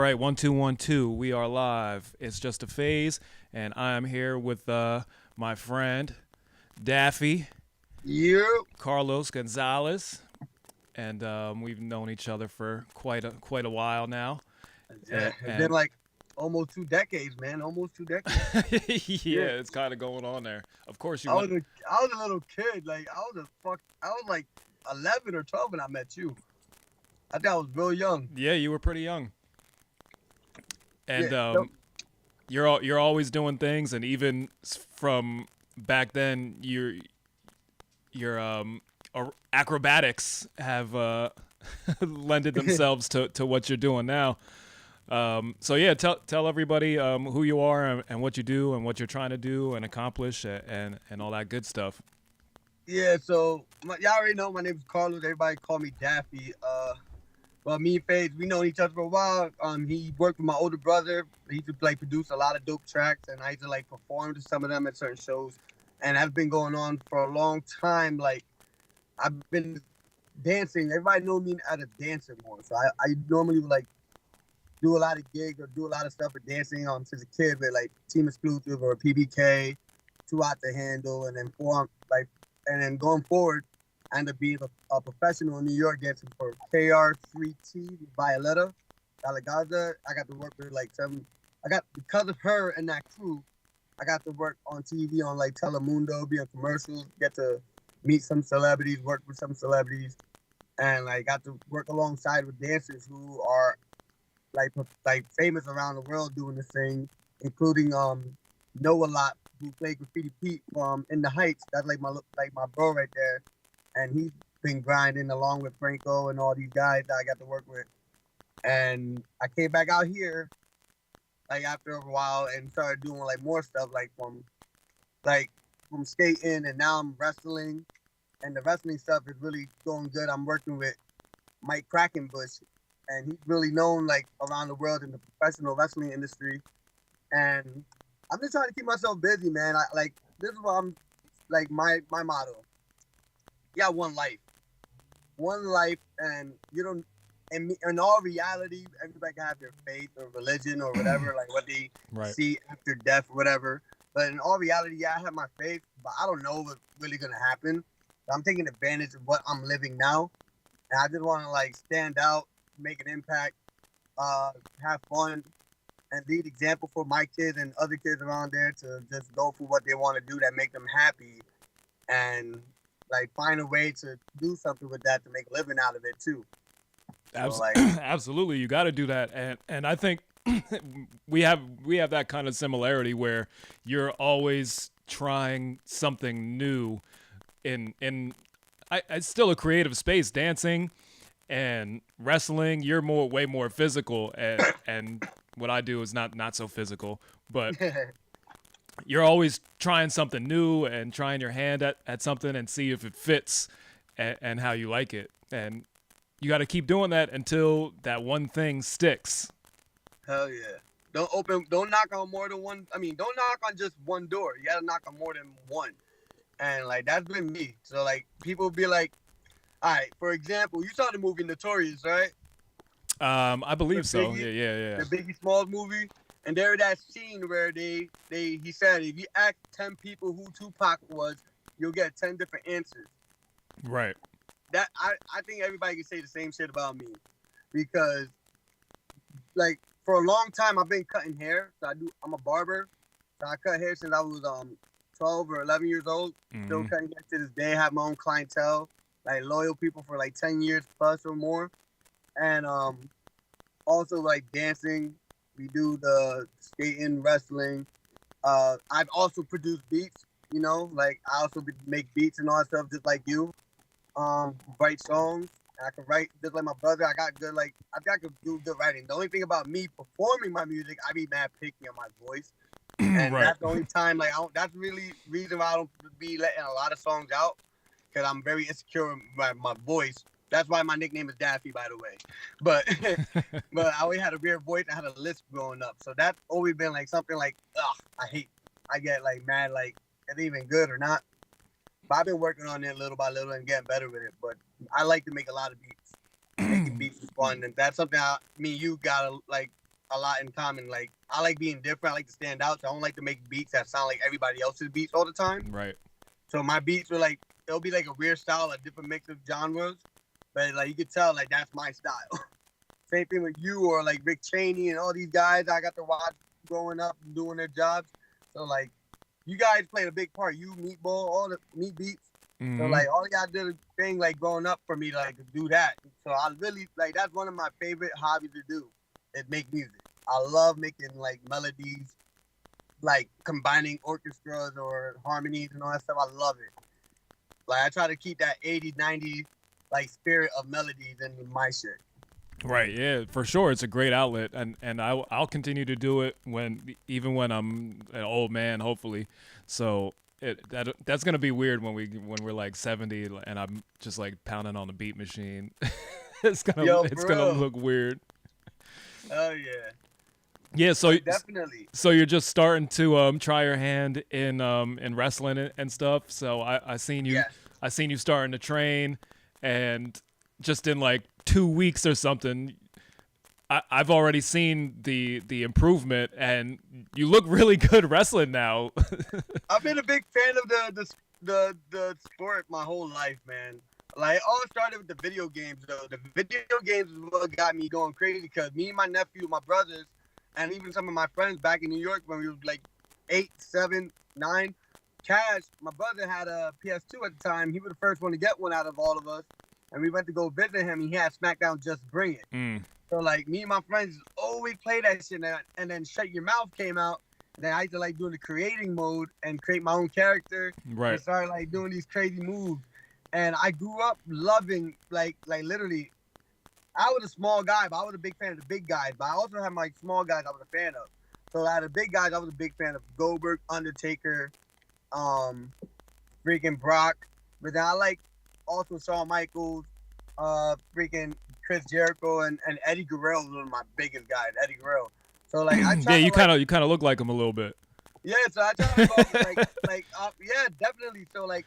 right, 1 2 1 2. We are live. It's just a phase, and I am here with my friend Daffy, You, Carlos Gonzalez, and we've known each other for quite a while now. it's been And like almost 2 decades, man. Almost 2 decades. yeah, Yeah, it's kind of going on there. Of course, you I was went. a, I was a little kid. Like I was like 11 or 12 when I met you. I think I was real young. Yeah, you were pretty young, and Yeah, no, you're always doing things, and even from back then, your acrobatics have lended themselves to what you're doing now. So yeah, tell everybody who you are and what you do and what you're trying to do and accomplish and all that good stuff. yeah. So y'all already know my name is Carlos. Everybody call me Daffy. Well, me and Phaze, we known each other for a while. He worked with my older brother. He used to like produce a lot of dope tracks, and I used to like perform to some of them at certain shows. And that's been going on for a long time. Like I've been dancing. Everybody know me as a dancer more. So I normally would like do a lot of gigs or do a lot of stuff with dancing since a kid with like Team Exclusive or PBK, Two Out to Handle, and then and then going forward, I ended up being a professional in New York dancing for KR3T, Violetta, Galagaza. I got to work with like some. I got because of her and that crew. I got to work on TV on like Telemundo, be on commercials, get to meet some celebrities, work with some celebrities, and I got to work alongside with dancers who are like famous around the world doing this thing, including Noah Lot, who played Graffiti Pete from In the Heights. That's like my bro right there, and he's been grinding along with Franco and all these guys that I got to work with. And I came back out here like after a while and started doing like more stuff like from skating, and now I'm wrestling, and the wrestling stuff is really going good. I'm working with Mike Crackenbush, and he's really known like around the world in the professional wrestling industry. And I'm just trying to keep myself busy, man. I like this is what I'm like my motto. Yeah, one life, and you don't. In all reality, everybody can have their faith or religion or whatever, like what they Right. see after death or whatever. But in all reality, yeah, I have my faith, but I don't know what's really gonna happen. So I'm taking advantage of what I'm living now, and I just want to like stand out, make an impact, have fun, and lead example for my kids and other kids around there to just go for what they want to do that make them happy, and like find a way to do something with that to make a living out of it too. So like, Absolutely, you got to do that, and I think we have that kind of similarity where you're always trying something new in it's still a creative space, dancing and wrestling. You're way more physical, and what I do is not so physical, but you're always trying something new and trying your hand at something and see if it fits and how you like it, and you got to keep doing that until that one thing sticks. hell yeah. Don't knock on more than one. I mean, don't knock on just one door. You gotta knock on more than one. And like that's been me. So like people be like, all right, for example, you saw the movie Notorious, right? I believe With so. Biggie, Yeah. the Biggie Smalls movie. And there that scene where he said if you ask 10 people who Tupac was, you'll get 10 different answers. Right. That I think everybody can say the same shit about me. Because like for a long time I've been cutting hair. I'm a barber. So I cut hair since I was 12 or 11 years old. Still Hmm. cutting hair to this day. I have my own clientele, like loyal people for like 10 years plus or more. And also like dancing. We do the skating, wrestling. I've also produced beats. Like I also make beats and all that stuff, just like you. Write songs. I can write just like my brother. I got good like I think I could do good writing. The only thing about me performing my music, I be mad picky on my voice, and Right. that's the only time like that's really reason why I don't be letting a lot of songs out, because I'm very insecure in my voice. That's why my nickname is Daffy, by the way. But but I always had a weird voice. I had a lisp growing up, so that's always been like something like ugh. I hate. I get like mad like is it even good or not? But I've been working on it little by little and getting better with it. But I like to make a lot of beats. Making beats is fun, and that's something me and you gotta like a lot in common. Like I like being different. I like to stand out. So I don't like to make beats that sound like everybody else's beats all the time. Right. So my beats were like it'll be like a weird style, a different mix of genres, but like you could tell like that's my style. Same thing with you or like Rick Cheney and all these guys I got to watch growing up and doing their jobs. So like you guys played a big part. You, Meatball, all the Meat Beats. So like all y'all did a thing like growing up for me to like to do that. So I really like that's one of my favorite hobbies to do is make music. I love making like melodies, like combining orchestras or harmonies and all that stuff. I love it. Like I try to keep that 80s, 90s like spirit of melodies in my shit. Right. Yeah, for sure. It's a great outlet, and I'll continue to do it even when I'm an old man, hopefully. So that's gonna be weird when we're like 70 and I'm just like pounding on the beat machine. It's gonna look weird. Oh yeah. Yeah. So definitely. So you're just starting to try your hand in wrestling and stuff. So I seen you. Yes. I seen you starting to train, and just in like 2 weeks or something, I've already seen the improvement, and you look really good wrestling now. I've been a big fan of the sport my whole life, man. Like it all started with the video games though. The video games is what got me going crazy because me and my nephew, my brothers, and even some of my friends back in New York when we were like 8, 7, 9, Cash, my brother had a PS2 at the time. He was the first one to get one out of all of us. And we went to go visit him. He had SmackDown Just Bring It. So, like, me and my friends always play that shit. And then Shut Your Mouth came out. And then I used to, like, doing the creating mode and create my own character. Right. And started, like, doing these crazy moves. And I grew up loving, like literally, I was a small guy, but I was a big fan of the big guys. But I also had my small guys I was a fan of. So, out of the big guys, I was a big fan of Goldberg, Undertaker, freaking Brock. But then I like also Shawn Michaels, freaking Chris Jericho, and Eddie Guerrero was one of my biggest guys, Eddie Guerrero. So like I try you kind of look like him a little bit. Yeah, so I try to go yeah, definitely. So like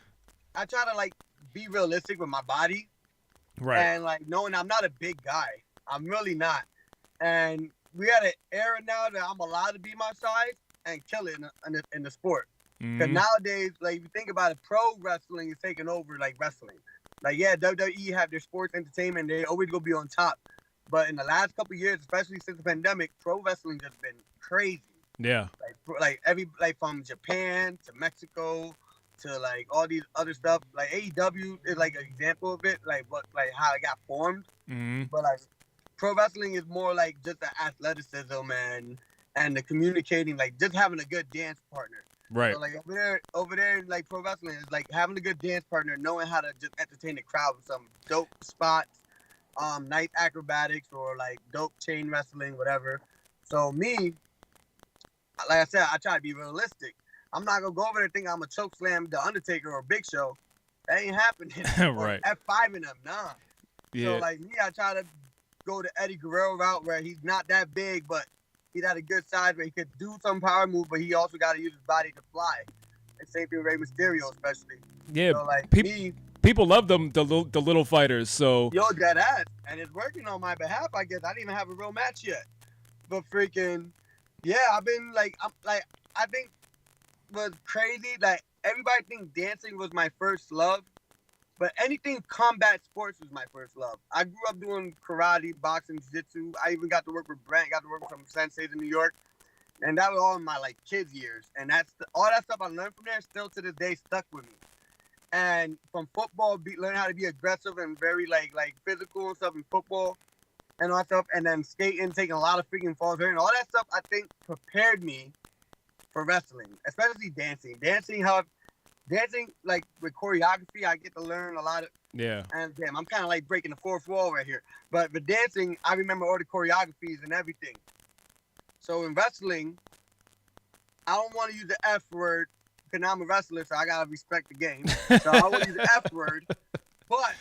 I try to like be realistic with my body. Right. And like knowing I'm not a big guy. I'm really not. And we at an era now that I'm allowed to be my size and kill it in the sport. Because nowadays, like if you think about it, pro wrestling is taking over like wrestling. Like yeah, WWE have their sports entertainment; they always gonna be on top. But in the last couple of years, especially since the pandemic, pro wrestling just been crazy. Yeah. Like from Japan to Mexico to like all these other stuff. Like AEW is like an example of it, like how it got formed. But like pro wrestling is more like just the athleticism and the communicating, like just having a good dance partner. Right. So like over there, like pro wrestling is like having a good dance partner, knowing how to just entertain the crowd with some dope spots, nice acrobatics or like dope chain wrestling, whatever. So me, like I said, I try to be realistic. I'm not gonna go over there thinking I'm gonna choke slam the Undertaker or Big Show. That ain't happening. Right. F5 in them, nah. Yeah. So like me, I try to go the Eddie Guerrero route where he's not that big, but he's at a good size where he could do some power move, but he also got to use his body to fly. And same thing with Rey Mysterio, especially. Yeah, so, like, people love them, the little fighters. So yo, that ass, and it's working on my behalf. I guess I didn't even have a real match yet, but freaking, yeah, I've been like, I think was crazy. Like everybody thinks dancing was my first love. But anything combat sports was my first love. I grew up doing karate, boxing, jiu-jitsu. I even got to work with Brent, got to work with some senseis in New York. And that was all in my like kids years. And all that stuff I learned from there still to this day stuck with me. And from football, learning how to be aggressive and very like physical and stuff in football and all that stuff. And then skating, taking a lot of freaking falls. And all that stuff I think prepared me for wrestling, especially dancing. Dancing, like with choreography, I get to learn a lot of. Yeah. And damn, I'm kind of like breaking the fourth wall right here. But with dancing, I remember all the choreographies and everything. So in wrestling, I don't want to use the F word because I'm a wrestler, so I gotta respect the game. So I won't use the F word. But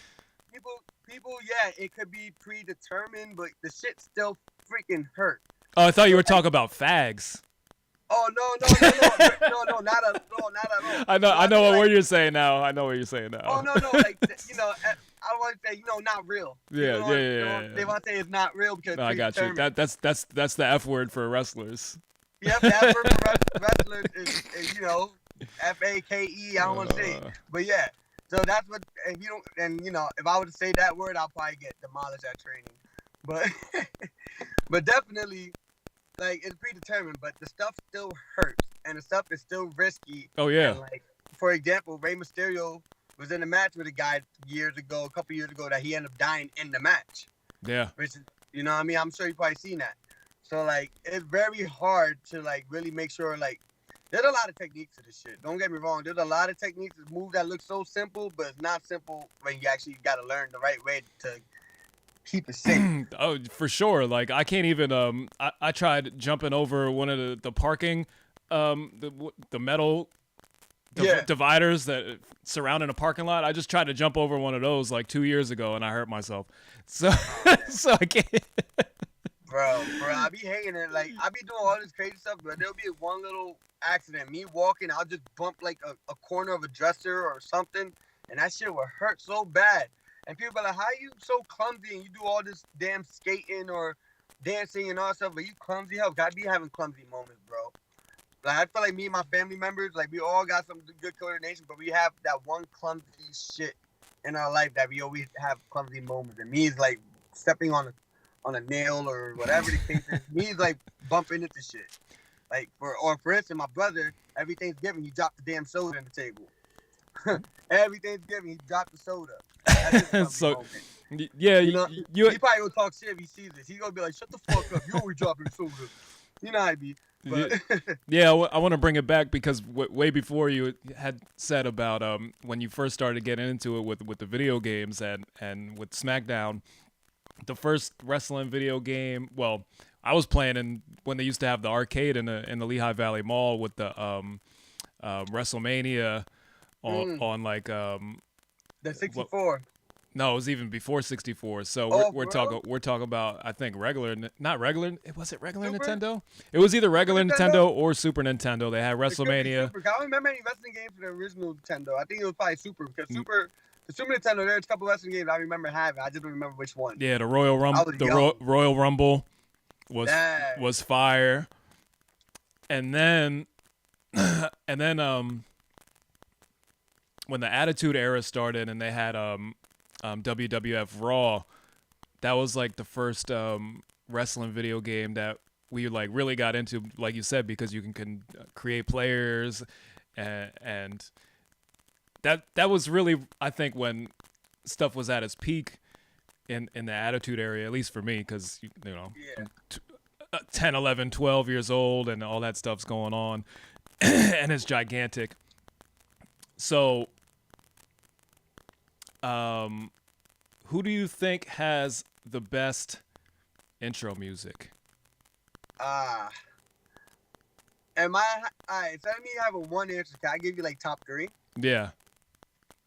people, yeah, it could be predetermined, but the shit still freaking hurt. Oh, I thought you were talking about fags. Oh no, not at all. I know what you're saying now. I know what you're saying now. Oh no, like I don't want to say, not real. Yeah. They want to say it's not real because No, it's I got you. predetermined. That's the F word for wrestlers. Yep, the effort for wrestlers is FAKE. I don't want to say it. But yeah. So that's what, if I were to say that word, I'll probably get demolished at training. But, but definitely, like, it's predetermined, but the stuff still hurts, and the stuff is still risky. Oh, yeah. And, like, for example, Rey Mysterio was in a match with a guy a couple years ago, that he ended up dying in the match. Yeah. Which is, you know what I mean? I'm sure you probably seen that. So, like, it's very hard to, like, really make sure, like, there's a lot of techniques to this shit. Don't get me wrong. There's a lot of techniques to move that look so simple, but it's not simple when you actually got to learn the right way to keep it safe. Oh, for sure. Like, I can't even, I tried jumping over one of the parking, the metal dividers that surrounding a parking lot. I just tried to jump over one of those like 2 years ago, and I hurt myself. So, so I can't. Bro, I be hating it. Like, I be doing all this crazy stuff, but there'll be one little accident. Me walking, I'll just bump like a corner of a dresser or something, and that shit will hurt so bad. And people be like, how you so clumsy and you do all this damn skating or dancing and all that stuff, but you clumsy hell. I be having clumsy moments, bro. Like, I feel like me and my family members, like, we all got some good coordination, but we have that one clumsy shit in our life that we always have clumsy moments. And me is like stepping on a nail or whatever the case is. Me is like bumping into shit. Like, for instance, my brother, every Thanksgiving, he dropped the damn soda on the table. Every Thanksgiving, he dropped the soda. So, moment. Yeah, he you probably gonna talk shit if he sees this. He's gonna be like, "Shut the fuck up! You always dropping soda." You know how I be. But yeah, I want to bring it back because way before you had said about when you first started getting into it with the video games and with SmackDown, the first wrestling video game. Well, I was playing when they used to have the arcade in the Lehigh Valley Mall with the WrestleMania on like the 64. No, it was even before 64. So we're talking about, I think, not regular. Was it regular Super? Nintendo? It was either regular Nintendo or Super Nintendo. They had WrestleMania. I don't remember any wrestling games for the original Nintendo. I think it was probably Super because the Super Nintendo, there's a couple wrestling games I remember having. I just don't remember which one. Yeah, the Royal Rumble. Royal Rumble was fire. And then when the Attitude Era started and they had WWF Raw, that was like the first wrestling video game that we like really got into, like you said, because you can create players, and that was really, I think, when stuff was at its peak in the Attitude Era, at least for me, because I'm 10, 11, 12 years old and all that stuff's going on and it's gigantic. So who do you think has the best intro music? Alright, so let me have a one answer. Can I give you like top 3? Yeah.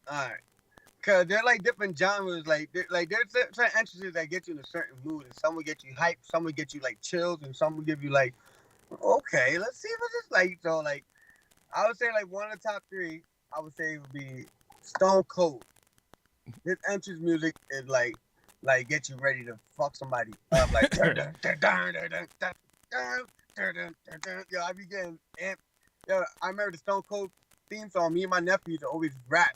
Alright. Cause they're like different genres. Like there's certain entrances that get you in a certain mood, and some will get you hyped, some will get you like chills, and some will give you like, okay, let's see what this like. So like, I would say like one of the top 3, I would say would be Stone Cold. His entrance music is like get you ready to fuck somebody up. Like yo, I be getting amped. Yo, I remember the Stone Cold theme song. Me and my nephew used to always rap.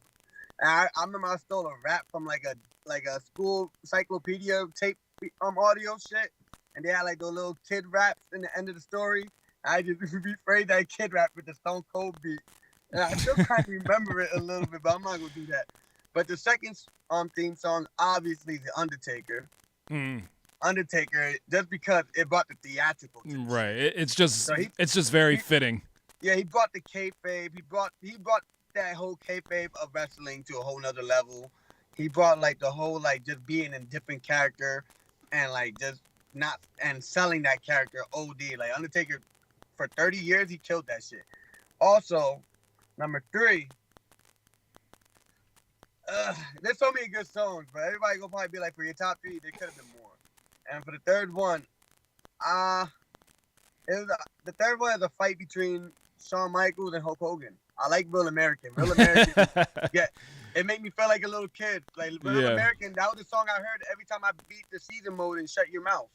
And I remember I stole a rap from like a school encyclopedia tape audio shit, and they had like those little kid raps in the end of the story. I just rephrased that kid rap with the Stone Cold beat, and I still kind of remember it a little bit, but I'm not gonna do that. But the second theme song, obviously, is The Undertaker. Undertaker, just because it brought the theatrical. Right. It's just very fitting. Yeah, he brought the kayfabe. He brought that whole kayfabe of wrestling to a whole nother level. He brought like the whole like just being a different character and like just not and selling that character OD. Like Undertaker for 30 years, he killed that shit. Also, number 3. There's so many good songs, but everybody gonna probably be like, for your top 3, there could have been more. And for the third one, the third one is a fight between Shawn Michaels and Hulk Hogan. I like Real American. Real American, yeah, it made me feel like a little kid. Like Real Yeah. American, that was the song I heard every time I beat the season mode and Shut Your Mouth.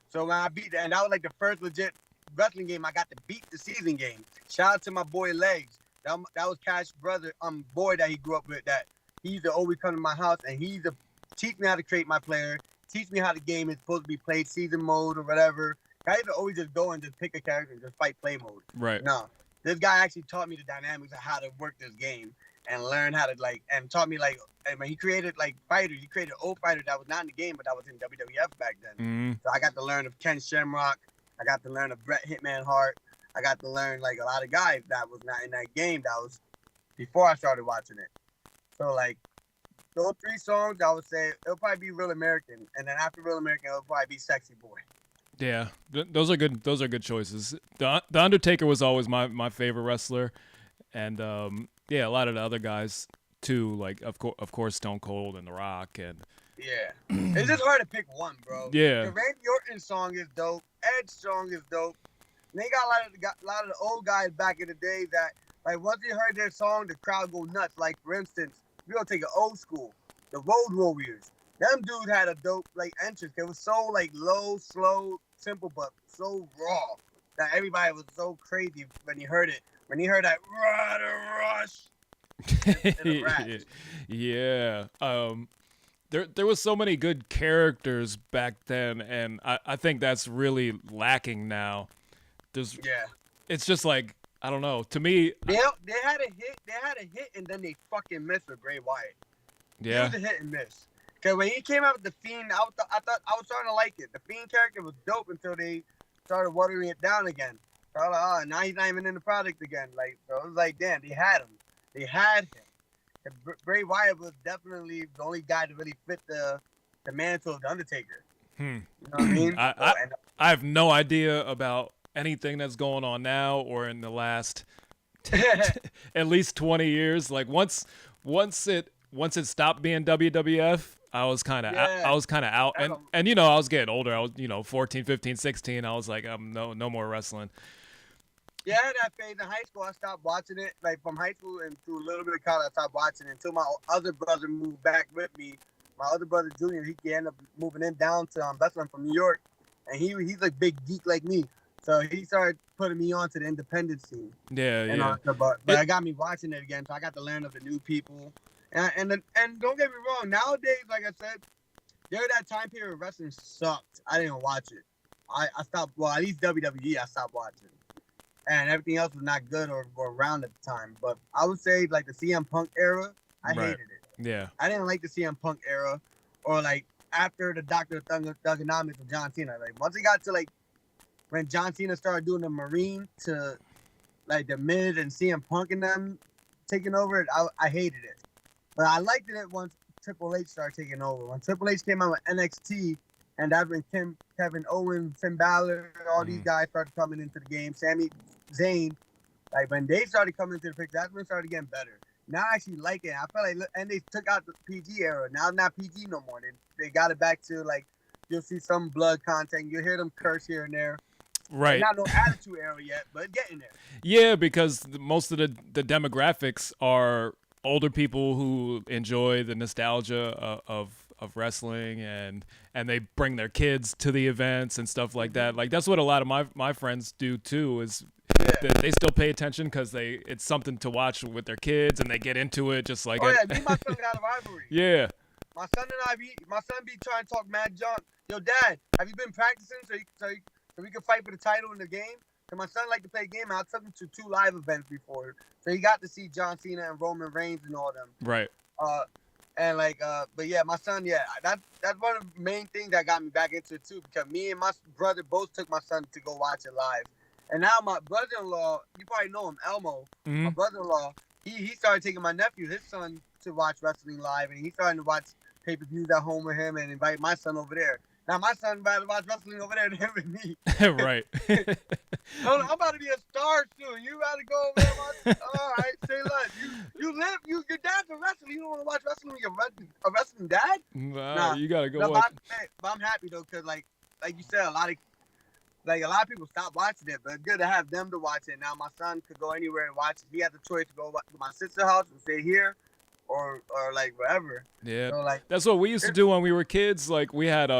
So when I beat that, and that was like the first legit wrestling game I got to beat the season game. Shout out to my boy Legs. That was Cash's brother, boy that he grew up with. That he used to always come to my house and he used to teach me how to create my player, teach me how the game is supposed to be played, season mode or whatever. I used to always just go and just pick a character and just fight play mode. Right. No, this guy actually taught me the dynamics of how to work this game and learn how to and taught me and when he created fighters, he created an old fighter that was not in the game but that was in WWF back then. So I got to learn of Ken Shamrock. I got to learn of Bret Hitman Hart. I got to learn a lot of guys that was not in that game that was before I started watching it. So those 3 songs, I would say it'll probably be Real American, and then after Real American, it'll probably be Sexy Boy. Yeah, those are good. Those are good choices. The Undertaker was always my favorite wrestler, and yeah, a lot of the other guys too. Like of course Stone Cold and The Rock, and yeah, it's just hard to pick one, bro. Yeah, the Randy Orton song is dope. Ed's song is dope. And they got a lot of the old guys back in the day that once you heard their song, the crowd go nuts. Like for instance, we're gonna take an old school, the Road Warriors. Them dudes had a dope entrance. It was so low, slow, simple, but so raw that everybody was so crazy when he heard it. When he heard that rush. Yeah. There was so many good characters back then, and I think that's really lacking now. It's just I don't know. To me, they had a hit, and then they fucking missed with Bray Wyatt. Yeah, it was a hit and miss. Cause when he came out with the Fiend, I thought I was starting to like it. The Fiend character was dope until they started watering it down again. So I was now he's not even in the product again. So it was damn, they had him. They had him. And Bray Wyatt was definitely the only guy to really fit the mantle of the Undertaker. You know what I mean? I have no idea about anything that's going on now or in the last at least 20 years. Once it stopped being WWF, I was kind of out, and I was getting older. I was 14, 15, 16. I was like, no more wrestling. Yeah, that phase in high school, I stopped watching it. From high school and through a little bit of college, I stopped watching it until my other brother moved back with me. My other brother, Junior, he ended up moving down to wrestling from New York, and he's a big geek like me. So he started putting me on to the independent scene. Yeah. But it got me watching it again, so I got to learn of the new people. And don't get me wrong, nowadays, like I said, there that time period wrestling sucked. I didn't watch it. I stopped. Well, at least WWE, I stopped watching. And everything else was not good or around at the time. But I would say the CM Punk era, I hated it. Yeah. I didn't like the CM Punk era, or after the Dr. Thugonomics of John Cena. Once it got to when John Cena started doing the Marine to the Miz and CM Punk and them taking over it, I hated it. But I liked it once Triple H started taking over. When Triple H came out with NXT, and that's when Kevin Owens, Finn Balor, all these guys started coming into the game. Sami Zayn, when they started coming into the picture, that's when it started getting better. Now I actually like it. I feel and they took out the PG era. Now it's not PG no more. They got it back to you'll see some blood content. You'll hear them curse here and there. Right. Not no attitude era yet, but getting there. Yeah, because most of the demographics are older people who enjoy the nostalgia of wrestling, and they bring their kids to the events and stuff like that. That's what a lot of my friends do too, is they still pay attention because it's something to watch with their kids, and they get into it just like me and my son got a rivalry. Yeah. My son be trying to talk mad junk. Yo, Dad, have you been practicing so we can fight for the title in the game? And my son liked to play a game. I took him to 2 live events before, so he got to see John Cena and Roman Reigns and all them. Right. But yeah, my son, that's one of the main things that got me back into it too, because me and my brother both took my son to go watch it live. And now my brother-in-law, you probably know him, Elmo, my brother-in-law, he started taking my nephew, his son, to watch wrestling live, and he's starting to watch pay-per-views at home with him and invite my son over there. Now my son rather watch wrestling over there than him and me. Right. I'm about to be a star soon. You rather go over there and watch? All right, say less. Your dad's a wrestler. You don't want to watch wrestling with a wrestling dad? Nah, you gotta go watch. But I'm happy though, cause like you said, a lot of people stopped watching it, but it's good to have them to watch it. Now my son could go anywhere and watch it. He has the choice to go to my sister's house and stay here, or like wherever. Yeah, So like that's what we used to it, do when we were kids. Like we had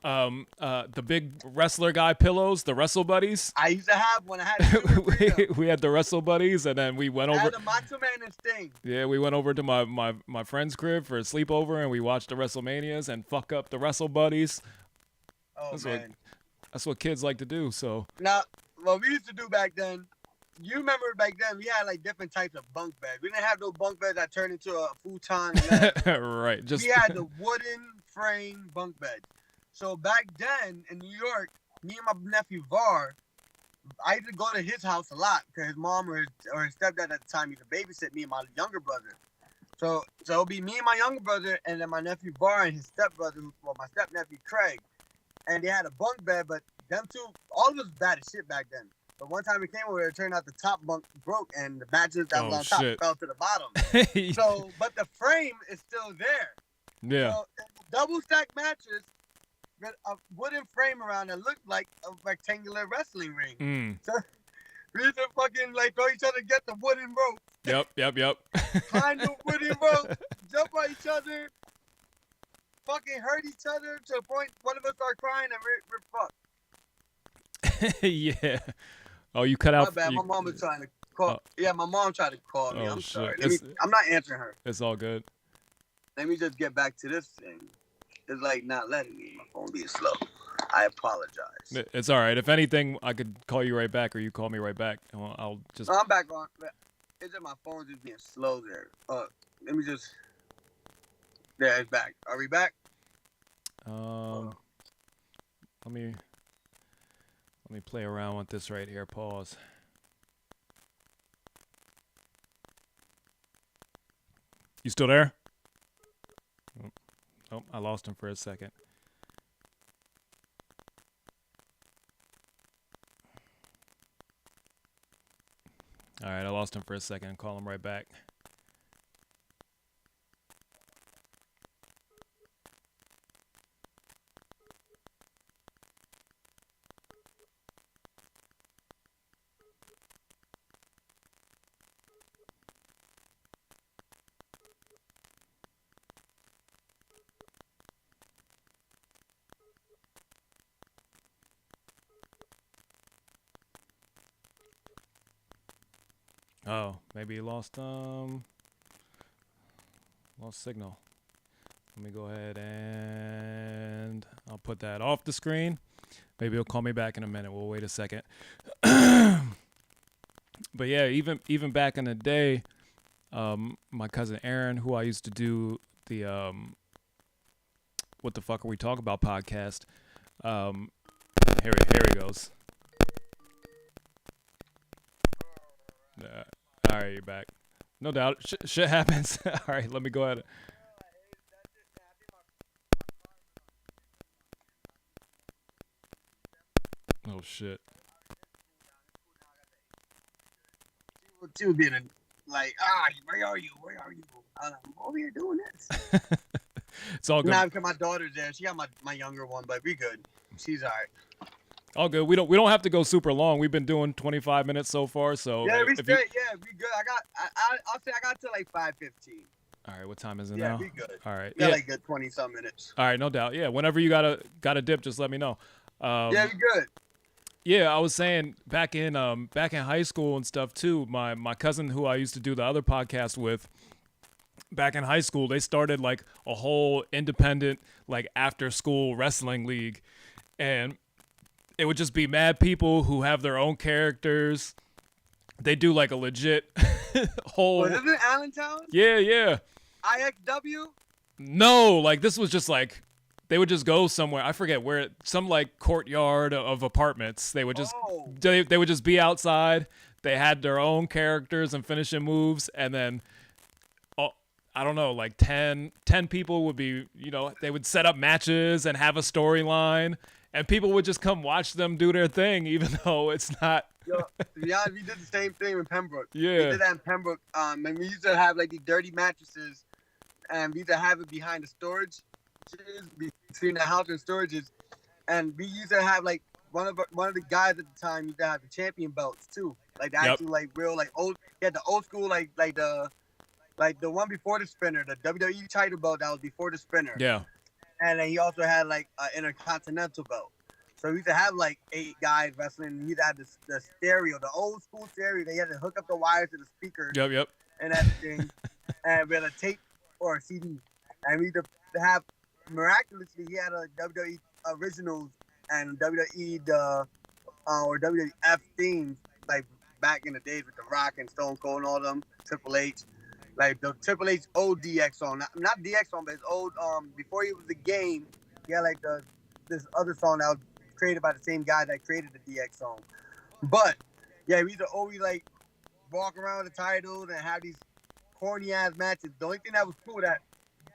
the big wrestler guy pillows, the Wrestle Buddies. I used to have one. I had two or three of them. we had the Wrestle Buddies, and then we went I over. had a Macho Man and Sting. Yeah, we went over to my friend's crib for a sleepover, and we watched the WrestleManias and fuck up the Wrestle Buddies. Oh That's man. that's what kids like to do. So Now, what we used to do back then, you remember back then we had like different types of bunk beds. We didn't have no bunk beds that turned into a futon. right, just We had the wooden frame bunk bed. So back then in New York, me and my nephew Var, I used to go to his house a lot because his mom or his stepdad at the time used to babysit me and my younger brother. So it'll be me and my younger brother, and then my nephew Var and his stepbrother, well, my stepnephew Craig, and they had a bunk bed. But them two, all of us bad as shit back then. But one time we came over, it turned out the top bunk broke, and the mattress that was on top fell to the bottom. So, but the frame is still there. yeah. So, double stack mattress with a wooden frame around that looked like a rectangular wrestling ring. So we used to fucking like throw each other, get the wooden rope. Yep. Find the wooden rope, jump on each other, fucking hurt each other to the point one of us start crying and we're fucked. yeah. Oh, you cut out. My bad. My mom was trying to call. Yeah, my mom tried to call me. I'm sorry. I'm not answering her. It's all good. Let me just get back to this thing. It's like not letting me. My phone being slow. I apologize. It's all right. If anything, I could call you right back, or you call me right back. And I'll just. I'm back on. It's just my phone just being slow there. Let me just. There, it's back. Are we back? Let me play around with this right here. Pause. You still there? Oh, I lost him for a second. All right, I lost him for a second. Call him right back. Oh, maybe he lost signal. Let me go ahead and I'll put that off the screen. Maybe he'll call me back in a minute. We'll wait a second. But yeah, even back in the day, my cousin Aaron, who I used to do the What the Fuck Are We Talking About podcast. Here he goes. All right, you're back. No doubt. Shit happens. All right, let me go ahead. Oh, shit. She was being like, where are you? Where are you? I'm over here doing this. It's all good. Now, because my daughter's there. She got my younger one, but we good. She's all right. All good. We don't have to go super long. We've been doing 25 minutes so far, so yeah, we straight. Yeah, we good. I'll say I got to like 5:15. All right, what time is it now? now? Yeah, we good. All right. We got like good 20-some minutes. All right, no doubt. Yeah, whenever you got a dip, just let me know. Yeah, we good. Yeah, I was saying back in high school and stuff too. My cousin, who I used to do the other podcast with, back in high school, they started like a whole independent like after school wrestling league, and it would just be mad people who have their own characters. They do like a legit whole. Was it Allentown? Yeah. IXW? No, like this was just like they would just go somewhere. I forget where. Some like courtyard of apartments. They would just they would just be outside. They had their own characters and finishing moves, and then I don't know, like 10 people would be, they would set up matches and have a storyline, and people would just come watch them do their thing, even though it's not. Yo, to be honest, we did the same thing in Pembroke. Yeah. We did that in Pembroke. And we used to have like these dirty mattresses, and we used to have it behind the storage, between the house and storages, and we used to have like one of the guys at the time used to have the champion belts too, like the actual like real like old. He had the old school like the like the one before the spinner, the WWE title belt that was before the spinner. Yeah. And then he also had like an intercontinental belt. So he used to have like 8 guys wrestling. He had the stereo, the old school stereo. They had to hook up the wires to the speakers Yep. and everything, and with a tape or a CD. And we used to have, miraculously, he had a WWE originals and WWE or WWF themes like back in the days with The Rock and Stone Cold and all them, Triple H. Like the Triple H old DX song, not DX song, but his old before he was the game, he had like this other song that was created by the same guy that created the DX song. But yeah, we used to always like walk around with the titles and have these corny ass matches. The only thing that was cool that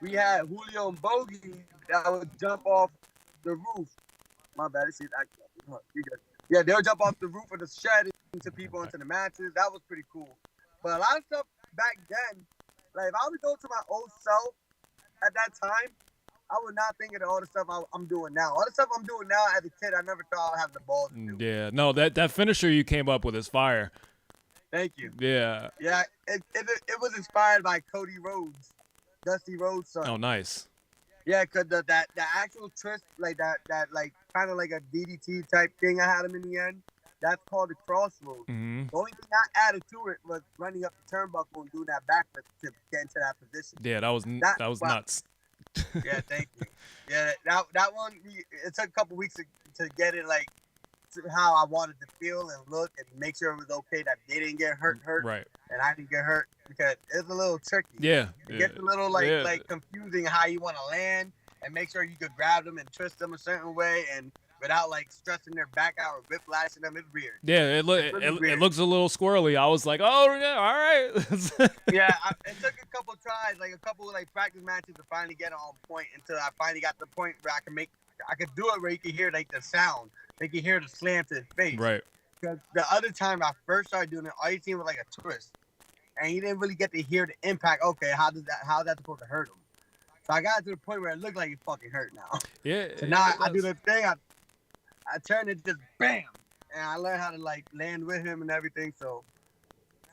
we had Julio and Bogey that would jump off the roof. My bad, this shit. Yeah, they'll jump off the roof of the shed into people into the matches. That was pretty cool. But a lot of stuff back then, like if I would go to my old self at that time, I would not think of all the stuff I'm doing now. All the stuff I'm doing now as a kid, I never thought I'd have the balls to do. Yeah, no, that finisher you came up with is fire. Thank you. Yeah. Yeah, it was inspired by Cody Rhodes, Dusty Rhodes' son. Oh, nice. Yeah, cause the actual twist, like that like kind of like a DDT type thing I had him in the end. That's called the crossroads. Mm-hmm. The only thing I added to it was running up the turnbuckle and doing that backflip to get into that position. Yeah, that was nuts. Yeah, thank you. Yeah, that one, it took a couple weeks to get it like to how I wanted to feel and look and make sure it was okay that they didn't get hurt, right, and I didn't get hurt because it's a little tricky. Yeah, it gets a little like confusing how you want to land and make sure you could grab them and twist them a certain way and without like stressing their back out or whiplashing them. It's weird. Yeah, it looks a little squirrely. I was like, oh yeah, all right. Yeah, it took a couple tries, like a couple like practice matches to finally get it on point until I finally got to the point where I could do it where you could hear like the sound. They could hear the slam to his face. Right. Because the other time I first started doing it, all you seen was like a twist. And you didn't really get to hear the impact. Okay, how's that supposed to hurt him? So I got to the point where it looked like it fucking hurt now. Yeah. So now I do the thing, I turn it just bam. And I learned how to like land with him and everything. So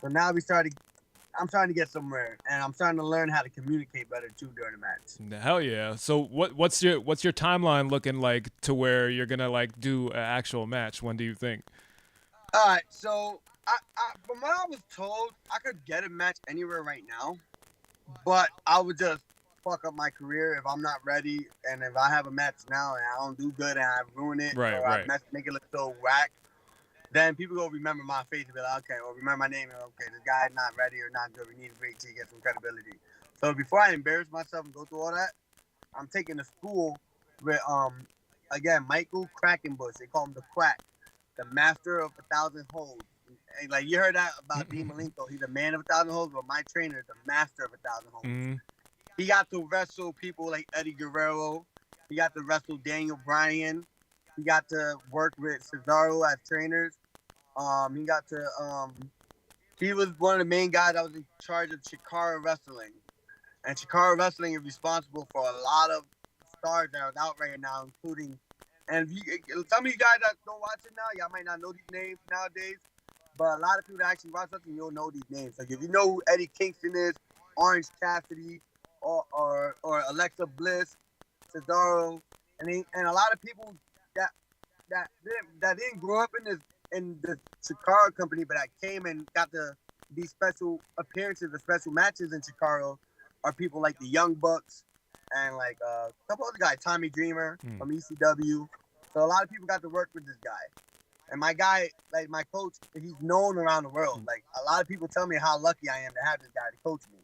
now I'm starting to get somewhere, and I'm starting to learn how to communicate better too during the match. Hell yeah! So what's your timeline looking like to where you're gonna like do an actual match? When do you think? All right, so I from what I was told, I could get a match anywhere right now, but I would just fuck up my career if I'm not ready, and if I have a match now and I don't do good and I ruin it, right. I make it look so whack. Then people will remember my face and be like, okay, or remember my name and okay, this guy's not ready or not good. We need to wait till he gets some credibility. So before I embarrass myself and go through all that, I'm taking a school with again Michael Quackenbush. They call him the Quack, the master of 1,000 holds. And like you heard that about Dean Malenko, he's a man of 1,000 holds, but my trainer is the master of 1,000 holds. Mm-hmm. He got to wrestle people like Eddie Guerrero. He got to wrestle Daniel Bryan. He got to work with Cesaro as trainers. He got to he was one of the main guys that was in charge of Chikara Wrestling. And Chikara Wrestling is responsible for a lot of stars that are out right now, including, and some of you guys that don't watch it now, y'all might not know these names nowadays, but a lot of people that actually watch something, you'll know these names. Like if you know who Eddie Kingston is, Orange Cassidy, or Alexa Bliss, Cesaro, and a lot of people that didn't grow up in the Chikara company, but that came and got to these special appearances, the special matches in Chikara, are people like the Young Bucks and like a couple other guys, Tommy Dreamer from ECW. So a lot of people got to work with this guy. And my guy, like my coach, he's known around the world. Like a lot of people tell me how lucky I am to have this guy to coach me.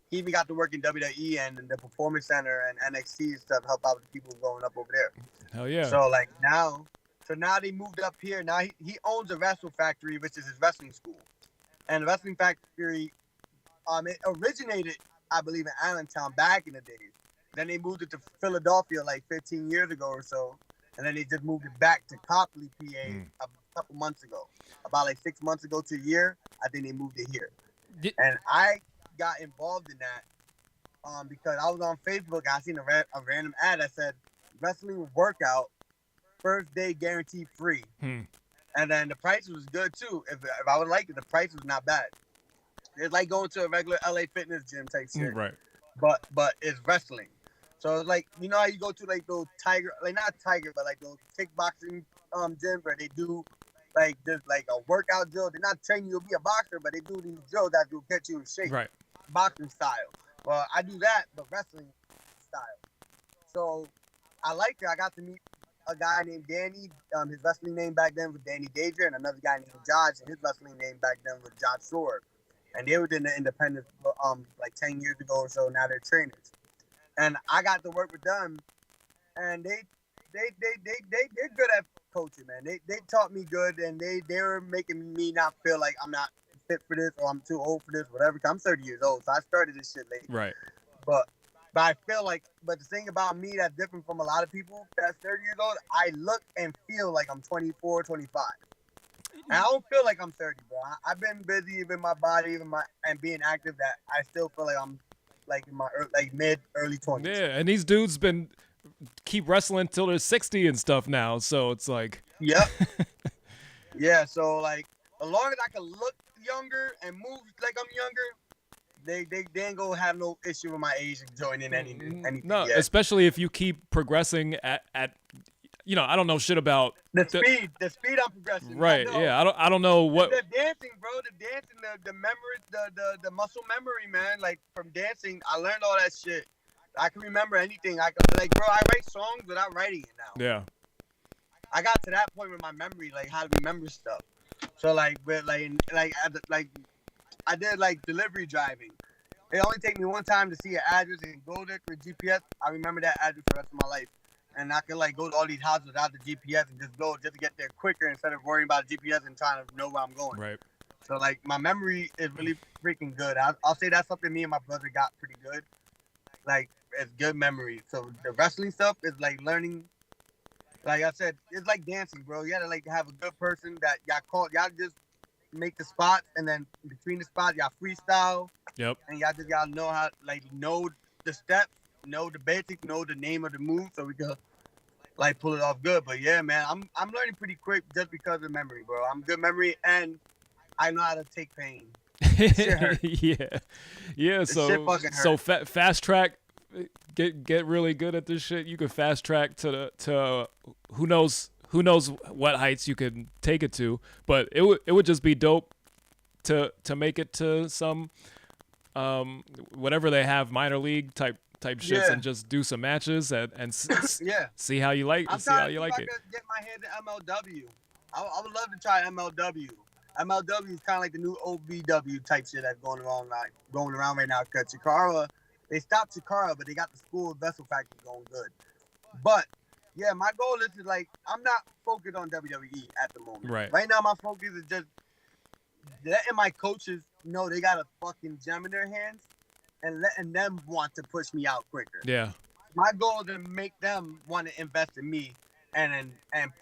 He even got to work in WWE and in the Performance Center and NXT and stuff, help out with the people going up over there. Hell yeah. So like now they moved up here. Now he owns a Wrestle Factory, which is his wrestling school. And the Wrestling Factory, it originated, I believe, in Allentown back in the days. Then they moved it to Philadelphia like 15 years ago or so. And then they just moved it back to Copley, PA a couple months ago. About like 6 months ago to a year, I think they moved it here. And I got involved in that because I was on Facebook. I seen a random ad that said wrestling workout, first day guaranteed free. And then the price was good too. If I would like it, the price was not bad. It's like going to a regular LA fitness gym type shit. Right. But it's wrestling. So it's like, you know how you go to like those tiger, like not tiger, but like those kickboxing gyms where they do like just like a workout drill. They're not training you to be a boxer, but they do these drills that will get you in shape, Right. boxing style. Well, I do that, but wrestling style. So I liked it. I got to meet a guy named Danny. His wrestling name back then was Danny Danger, and another guy named Josh, and his wrestling name back then was Josh Sword. And they were in the independence like 10 years ago or so. Now they're trainers. And I got to work with them, and they're good at coaching, man. They taught me good, and they were making me not feel like I'm not fit for this or I'm too old for this, whatever. I'm 30 years old, so I started this shit late. Right. But I feel like, but the thing about me that's different from a lot of people that's 30 years old, I look and feel like I'm 24, 25. And I don't feel like I'm 30, bro. I've been busy with my body and being active that I still feel like I'm like in my early 20s. Yeah, and these dudes keep wrestling till they're 60 and stuff now, so it's like. Yep. Yeah, so like as long as I can look younger and move like I'm younger, they ain't gonna have no issue with my age and joining anything. No, yet. especially if you keep progressing at I don't know shit about the speed I'm progressing. Right. Yeah. I don't know what the dancing, bro. The dancing, the memory, the muscle memory, man. Like from dancing, I learned all that shit. I can remember anything. I write songs without writing it now. Yeah. I got to that point with my memory, like how to remember stuff. So like I did like delivery driving. It only take me one time to see an address and go there with GPS. I remember that address for the rest of my life. And I can like go to all these houses without the GPS and just go just to get there quicker instead of worrying about GPS and trying to know where I'm going. Right. So like my memory is really freaking good. I'll say that's something me and my brother got pretty good. Like it's good memory. So the wrestling stuff is like learning. Like I said, it's like dancing, bro. You gotta like have a good person that y'all just make the spots, and then between the spots y'all freestyle. Yep. And y'all know how know the steps. Know the basics, know the name of the move, so we can like pull it off good. But yeah, man, I'm learning pretty quick just because of memory, bro. I'm good memory, and I know how to take pain. Yeah. So fast track, get really good at this shit. You could fast track to who knows what heights you could take it to. But it would just be dope to make it to some whatever they have minor league type shits and just do some matches and see how you like it. See how you like it. I could get my head to MLW. I would love to try MLW. MLW is kind of like the new OVW type shit that's going around right now. Because Chikara, they stopped Chikara, but they got the School Vessel Factory going good. But yeah, my goal is to like I'm not focused on WWE at the moment. Right. Right now, my focus is just letting my coaches know they got a fucking gem in their hands. And letting them want to push me out quicker. Yeah. My goal is to make them want to invest in me and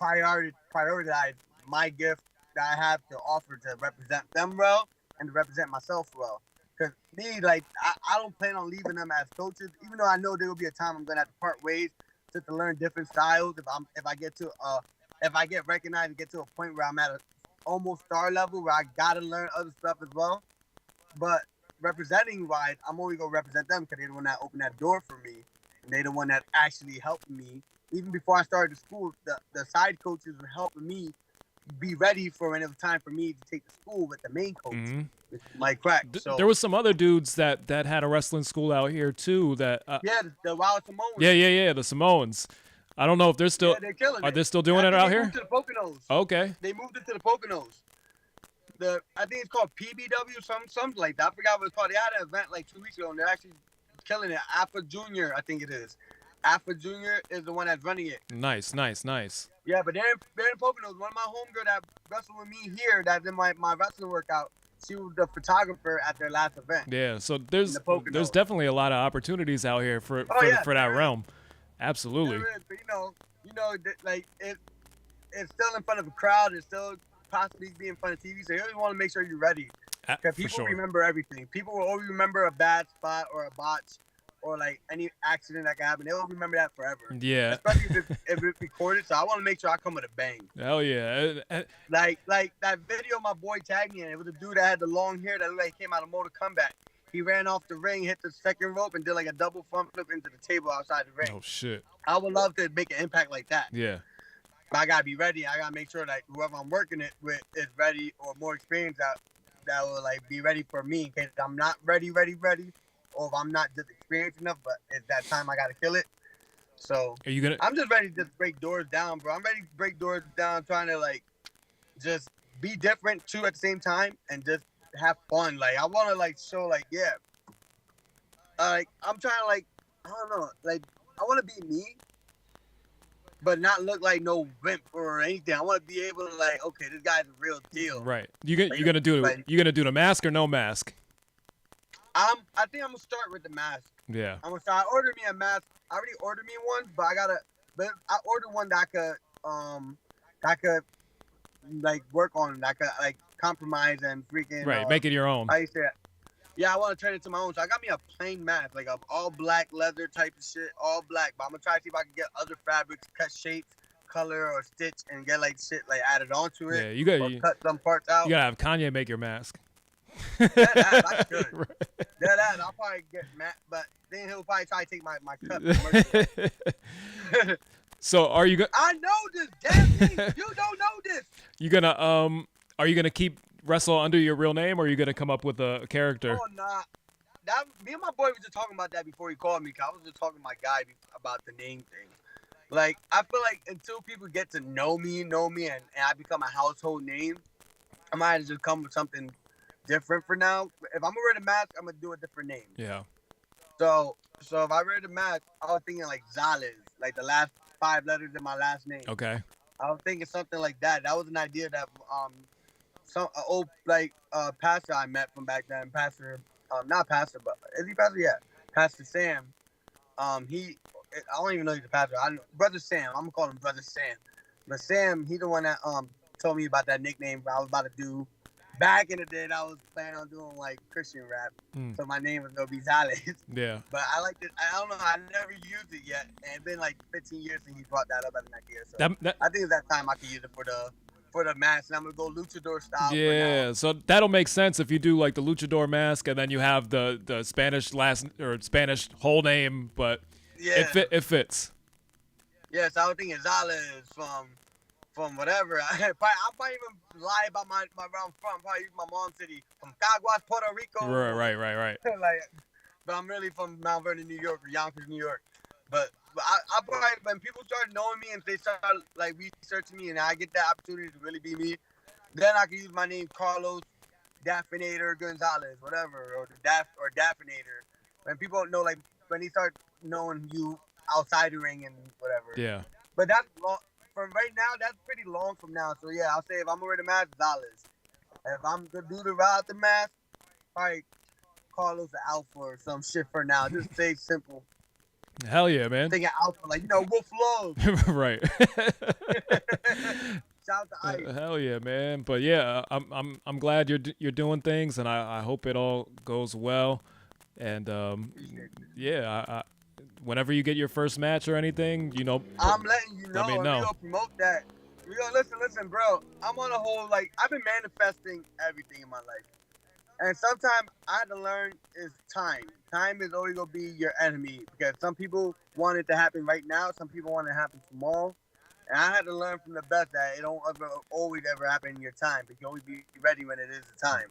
prioritize my gift that I have to offer to represent them well and to represent myself well. Because me, like, I don't plan on leaving them as coaches, even though I know there will be a time I'm gonna have to part ways to learn different styles. If I get recognized and get to a point where I'm at a almost star level where I gotta learn other stuff as well. But representing wise, I'm only gonna represent them because they're the one that opened that door for me, and they're the one that actually helped me. Even before I started the school, the side coaches were helping me be ready for when it was time for me to take the school with the main coach, Mike Crack. So there was some other dudes that had a wrestling school out here too. That the Wild Samoans. Yeah, the Samoans. I don't know if they're still. They're killing Are they still doing it out here? Moved to the Poconos. Okay. They moved it to the Poconos. I think it's called PBW, something like that. I forgot what it's called. They had an event like 2 weeks ago, and they're actually killing it. Alpha Junior, I think it is. Alpha Junior is the one that's running it. Nice. Yeah, but they're in Poconos. One of my homegirls that wrestled with me here, that's in my wrestling workout, she was the photographer at their last event. Yeah, so there's definitely a lot of opportunities out here for that realm. Absolutely. There is, but like it's still in front of a crowd. It's still possibly be in front of TV, so you always want to make sure you're ready. Because people remember everything. People will always remember a bad spot or a botch or like any accident that can happen, they'll remember that forever. Yeah. Especially if it's recorded. So I want to make sure I come with a bang. Hell yeah. Like that video my boy tagged me in. It was a dude that had the long hair that looked like he came out of Mortal Kombat. He ran off the ring, hit the second rope, and did like a double front flip into the table outside the ring. Oh shit. I would love to make an impact like that. Yeah. But I gotta be ready. I gotta make sure that whoever I'm working it with is ready or more experienced that will like be ready for me in case I'm not ready, or if I'm not just experienced enough. But it's that time I gotta kill it. So Are you gonna? I'm just ready to just break doors down, bro. I'm ready to break doors down, trying to like just be different too at the same time and just have fun. Like I want to like show like yeah, like I'm trying to like I don't know, like I want to be me, but not look like no wimp or anything. I want to be able to like okay, this guy's a real deal. Right. You gonna do like, you gonna do the mask or no mask? I think I'm gonna start with the mask. Yeah. I'm gonna start. I ordered me a mask. I already ordered me one, but I ordered one that I could like work on, that could like compromise and freaking make it your own. How you say it? Yeah, I want to turn it to my own. So I got me a plain mask, like a all black leather type of shit, all black. But I'm gonna try to see if I can get other fabrics, cut shapes, color, or stitch, and get like shit like added onto it. Yeah, you gotta cut some parts out. You gotta have Kanye make your mask. I could. That I'll probably get mad, but then he'll probably try to take my cup. So are you gonna? I know this, Daffy. You don't know this. You gonna Are you gonna keep wrestle under your real name, or are you gonna come up with a character? Oh nah. Me and my boy was just talking about that before he called me. Cause I was just talking to my guy about the name thing. Like I feel like until people get to know me, and I become a household name, I might just come with something different for now. If I'm gonna wear the mask, I'm gonna do a different name. Yeah. So if I wear the mask, I was thinking like Gonzalez, like the last 5 letters in my last name. Okay. I was thinking something like that. That was an idea that some old like pastor I met from back then, not pastor, but is he pastor? Yeah, Pastor Sam. I don't even know he's a pastor. Brother Sam. I'm gonna call him Brother Sam. But Sam, he's the one that told me about that nickname I was about to do. Back in the day, I was planning on doing like Christian rap, so my name was gonna be Gonzalez. Yeah. But I like it. I don't know. I never used it yet, and it's been like 15 years since he brought that up as an idea. So I think it's that time I can use it for the mask, and I'm gonna go luchador style. Yeah, so that'll make sense if you do like the luchador mask, and then you have the Spanish last or Spanish whole name, but yeah, it fits. Yes, I was thinking Gonzalez from whatever. I probably even lie about where I'm from. Probably use my mom's city, from Caguas, Puerto Rico. Right. Like, but I'm really from Mount Vernon, New York, or Yonkers, New York. But I probably, when people start knowing me and they start like researching me, and I get that opportunity to really be me, then I can use my name Carlos Daffinator Gonzalez, whatever, or Daffinator. When people don't know, like when they start knowing you outside the ring and whatever. Yeah. But that's long. From right now, that's pretty long from now. So yeah, I'll say if I'm gonna wear the mask, Gonzalez. If I'm gonna do the route the mask, probably Carlos the Alpha or some shit for now. Just say simple. Hell yeah, man. Thinking Alpha, like Wolf Love. Right. Shout out to Ice. Hell yeah, man. But yeah, I'm glad you're doing things, and I hope it all goes well. And yeah, I whenever you get your first match or anything, I'm letting you know. Let me know. We gonna promote that. We gonna listen, bro. I'm on a whole like I've been manifesting everything in my life, and sometimes I had to learn is time. Time is always gonna be your enemy because some people want it to happen right now, some people want it to happen tomorrow, and I had to learn from the best that it don't always ever happen in your time. But you always be ready when it is the time.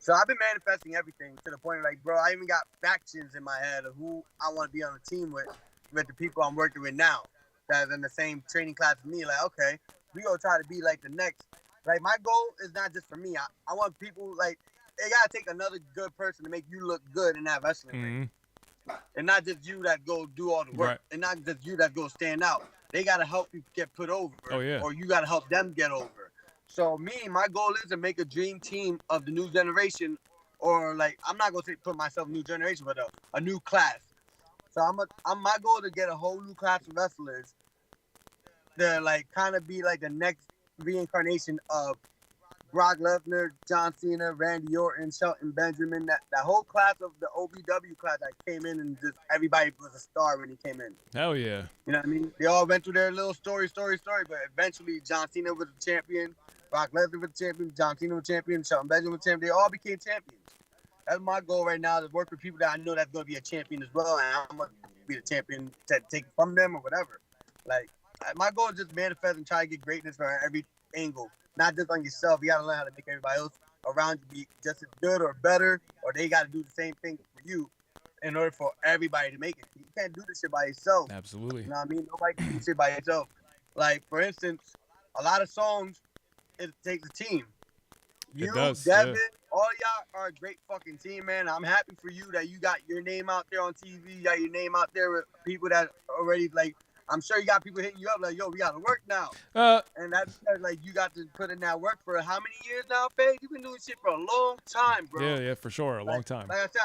So I've been manifesting everything to the point like, bro, I even got factions in my head of who I want to be on the team with the people I'm working with now that's in the same training class as me. Like, okay, we gonna try to be like the next. Like, my goal is not just for me. I want people, like, it gotta take another good person to make you look good in that wrestling ring. And not just you that go do all the work. Right. And not just you that go stand out. They gotta help you get put over. Oh, yeah. Or you gotta help them get over. So my goal is to make a dream team of the new generation, or like I'm not gonna put myself new generation, but a new class. So my goal to get a whole new class of wrestlers to like kind of be like the next reincarnation of Brock Lesnar, John Cena, Randy Orton, Shelton Benjamin, that whole class of the OVW class that came in and just everybody was a star when he came in. Hell yeah. You know what I mean? They all went through their little story, but eventually John Cena was the champion, Brock Lesnar was the champion, John Cena was the champion, Shelton Benjamin was the champion. They all became champions. That's my goal right now, to work with people that I know that's going to be a champion as well, and I'm going to be the champion to take it from them or whatever. Like, my goal is just manifest and try to get greatness from every angle, not just on yourself. You got to learn how to make everybody else around you be just as good or better, or they got to do the same thing for you in order for everybody to make it. You can't do this shit by yourself. Absolutely. You know what I mean? Nobody can do this shit by yourself. Like, for instance, a lot of songs, it takes a team. You, does, Devin, yeah. all y'all are a great fucking team, man. I'm happy for you that you got your name out there on TV. You got your name out there with people that already, like, I'm sure you got people hitting you up like, yo, we got to work now. And that's like, you got to put in that work for how many years now, Phaze? You've been doing shit for a long time, bro. Yeah, for sure. A long time. Like I said,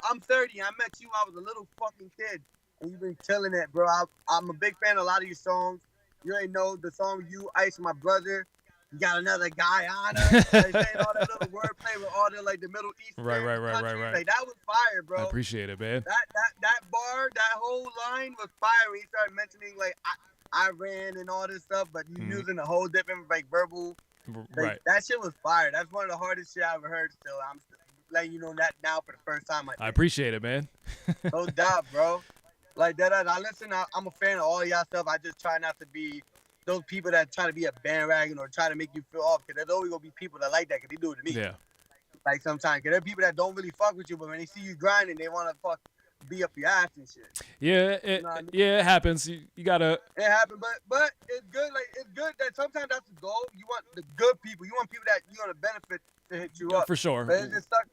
I'm 30. I met you. I was a little fucking kid. And you've been killing it, bro. I'm a big fan of a lot of your songs. You already know the song You, Ice, My Brother. You got another guy on her. Like, saying all that little wordplay with all the, like, the Middle Eastern countries. Like, that was fire, bro. I appreciate it, man. That bar, that whole line was fire. When he started mentioning, like, Iran and all this stuff, but you using a whole different, like, verbal. Like, right. That shit was fire. That's one of the hardest shit I ever heard still. I'm letting you know that now for the first time. I appreciate it, man. No doubt, bro. Like, that, I listen, I'm a fan of all y'all stuff. I just try not to be those people that try to be a bandwagon or try to make you feel off, because there's always going to be people that like that, because they do it to me. Yeah. Like, sometimes, because there are people that don't really fuck with you, but when they see you grinding, they want to be up your ass and shit. Yeah, you know what I mean? Yeah, it happens. You got to... It happens, but it's good. Like, it's good that sometimes that's the goal. You want the good people. You want people that you're going to benefit to hit you up. For sure. But it's just stuck.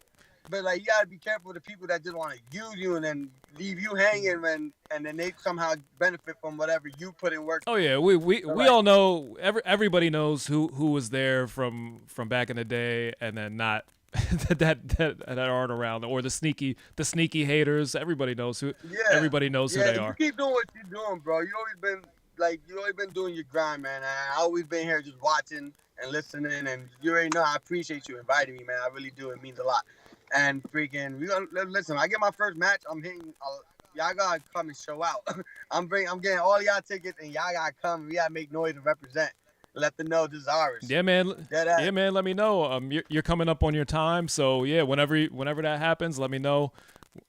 But, like, you got to be careful with the people that just want to use you and then leave you hanging, and then they somehow benefit from whatever you put in work. Oh, yeah. We all know, everybody knows who was there from back in the day, and then not that aren't around, or the sneaky haters. Everybody knows who. Yeah. Everybody knows who they are. You keep doing what you're doing, bro. You always been doing your grind, man. I always been here just watching and listening, and you already know I appreciate you inviting me, man. I really do. It means a lot. And freaking, listen. When I get my first match, I'm hitting. Y'all gotta come and show out. I'm getting all y'all tickets, and y'all gotta come. We gotta make noise and represent. Let them know this is ours. Yeah, man. Yeah, man. Let me know. You're coming up on your time, so yeah. Whenever that happens, let me know.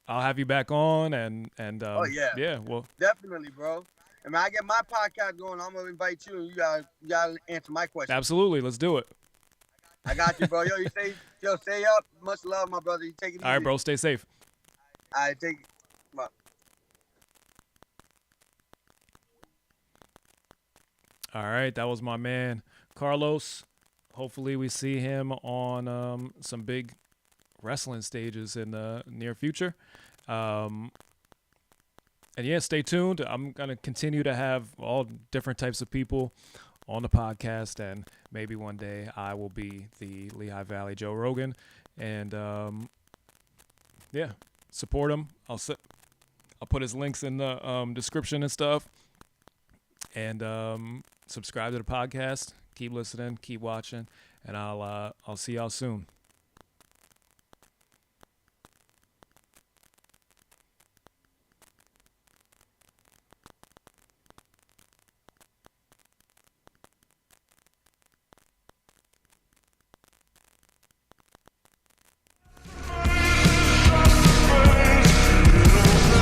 I'll have you back on, and oh yeah, yeah. Well, definitely, bro. And when I get my podcast going, I'm gonna invite you, and you gotta answer my question. Absolutely, let's do it. I got you, bro. Yo, stay up. Much love, my brother. You take it easy. All right, bro. Stay safe. All right, take it. All right, that was my man, Carlos. Hopefully we see him on some big wrestling stages in the near future. And yeah, stay tuned. I'm going to continue to have all different types of people on the podcast, and maybe one day I will be the Lehigh Valley Joe Rogan. And yeah, support him. I'll put his links in the description and stuff. And subscribe to the podcast. Keep listening. Keep watching. And I'll see y'all soon.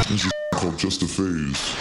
This is called Just a Phase.